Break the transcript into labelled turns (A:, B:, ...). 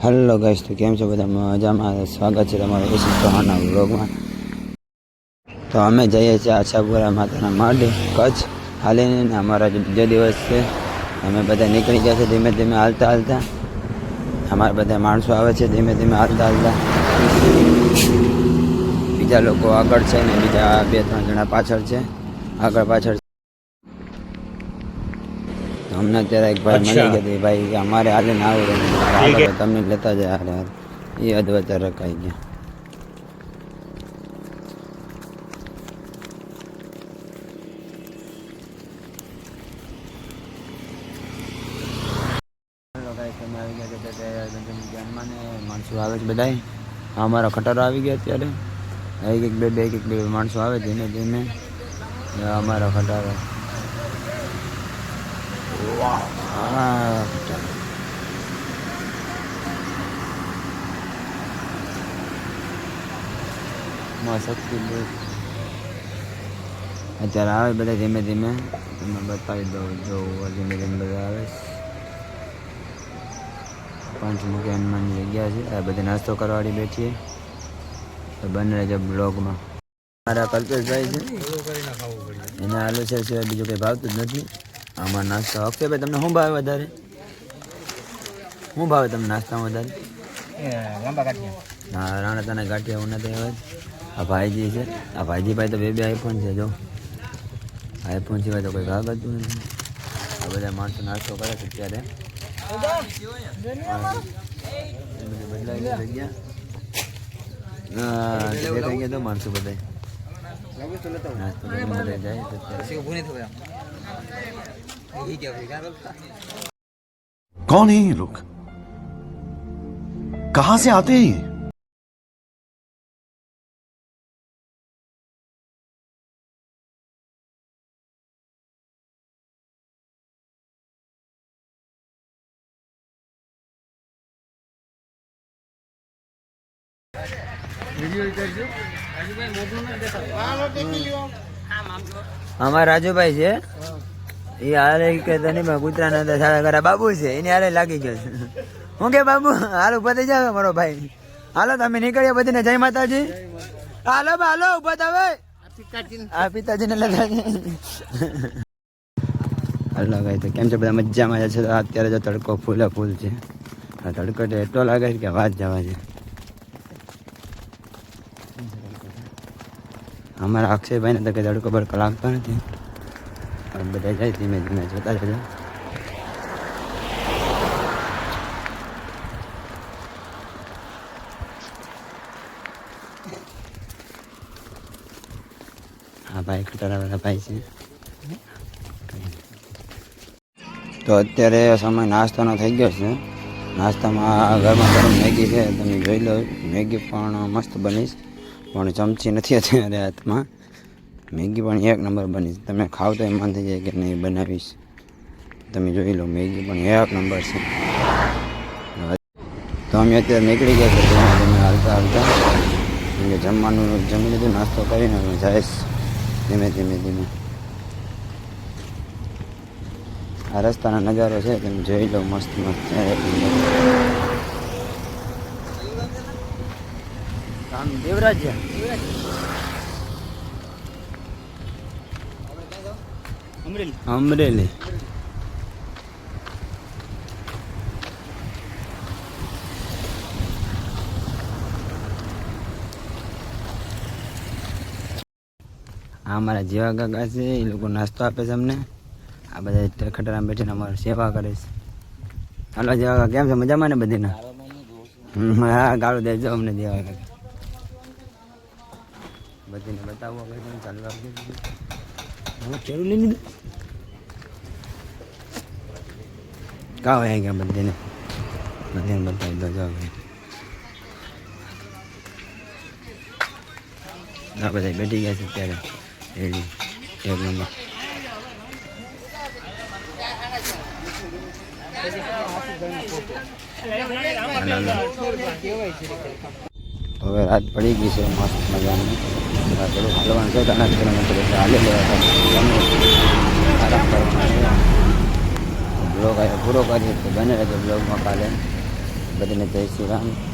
A: Hello guys, તો કેમ છો બધા? મજામાં. સ્વાગત છે તમારું એસી ચૌહાણના વ્લોગમાં. તો અમે જઈએ છીએ આશાપુરા માતાના મઢ કચ્છ હાલીને. અમારા બીજો દિવસ છે. અમે બધા નીકળી ગયા છે ધીમે ધીમે હાલતા હાલતા. અમારા બધા માણસો આવે છે ધીમે ધીમે હાલતા હાલતા. બીજા લોકો આગળ છે ને બીજા 2-3 જણા પાછળ છે, આગળ પાછળ. અમને અત્યારે એક ભાઈ મળી ગયા, ભાઈ અમારે હાલે ના આવડે, તમને લેતા જાય હારે હારે. એ અધવચ્ચે રખાઈ ગયા. માણસો આવે છે બધા. અમારા ખટારો આવી ગયા અત્યારે. એક બે માણસો આવે ધીમે ધીમે. અમારા ખટારો અત્યારે આવે બધા ધીમે ધીમે. તમે બતાવી દઉં જો ધીમે ધીમે બધા આવે. પંચમુખી હનુમાનની જગ્યા છે. આ બધી નાસ્તો કરવાળી બેઠીએ. તો બને રહેજો બ્લોગમાં. મારા કલ્પેશભાઈ છે, એને આલુ છે સિવાય બીજું કંઈ ભાવતું જ નથી. આમાં નાસ્તો અક્ષયભાઈ તમને શું ભાવે વધારે? શું ભાવે તમને નાસ્તામાં વધારે? હા, રાણાતાના ગાંઠિયા ઉના આવે. આ ભાઈજી છે. આ ભાઈજી ભાઈ તો બે આઈફોન છે. જો આઈફોન સિવાય તો કોઈ ભાવ કરતું નથી. આ બધા માણસો નાસ્તો કરે છે અત્યારે. બદલાઈ ગયા તો માણસો બધા નાસ્તો કરીને જાય.
B: कौन है ये लोग? कहां से आते हैं?
A: અમારા રાજુભાઈ છે. એ હારે કે કૂતરાના સારા ઘરા બાબુ છે, એની હારે લાગી ગયો છે. હું કે બાબુ હાલ ઉભા થઈ જાવ મારો ભાઈ. હાલો તમે નીકળ્યા બધીને. જય માતાજી. હાલો હાલો ઉભા થાવે. આ પિતાજીને લેતા. હાલો ભાઈ, તો કેમ છે બધા? મજામાં છે. અત્યારે જો તડકો ફૂલે ફૂલ છે. આ તડકો તો એટલો લાગે છે કે વાત જવા છે. અમારા અક્ષયભાઈને તો કંઈ તડકો બડકો લાગતો નથી. બધા જાય ધીમે ધીમે જોતા રહેજો. હા ભાઈ, ખટારાવાળા ભાઈ છે. તો અત્યારે સમય નાસ્તાનો થઈ ગયો છે. નાસ્તામાં ગરમા ગરમ મેગી છે, તમે જોઈ લો. મેગી પણ મસ્ત બનીશ, પણ ચમચી નથી અત્યારે હાથમાં. મેગી પણ એક નંબર બની. તમે ખાવ તો એમ મન થઈ જાય કે નહીં બનાવીશ. તમે જોઈ લો, મેગી પણ એક નંબર છે. તો અમે અત્યારે નીકળી ગયા છે ધીમે ધીમે હાલતા હાલતા. કેમ કે જમવાનું જમી લીધું, નાસ્તો કરીને અમે જઈશ ધીમે ધીમે ધીમે. આ રસ્તાનો નજારો છે, તમે જોઈ લો. મસ્ત મસ્ત દેવરાજ અમરેલી. આ અમારા જેવા કાકા છે, એ લોકો નાસ્તો આપે છે અમને. આ બધા ખટારામાં બેઠીને અમારી સેવા કરે છે. હાલો જેવા કાકા, કેમ છે? મજામાં ને બધીને? હા, ગાળું દેજો અમને જેવા કાકા. બધીને બતાવો ચાલુ રાખજો. હું કેરું લઈ લીધું કાં આવી ગયા બધીને બતાવી દો. જો આ બધા બેઠી ગયા છે અત્યારે. રેડી એક નંબર. હવે રાત પડી ગઈ છે મસ્ત મજાની. થોડું હાલવાનું છે, 3 કિલોમીટર એટલે હાલી લેવા. આરામ કરવાનો બ્લોગ પૂરો કરીએ તો બને રહેજો બ્લોગમાં. કાલે બધાને જય શ્રી રામ.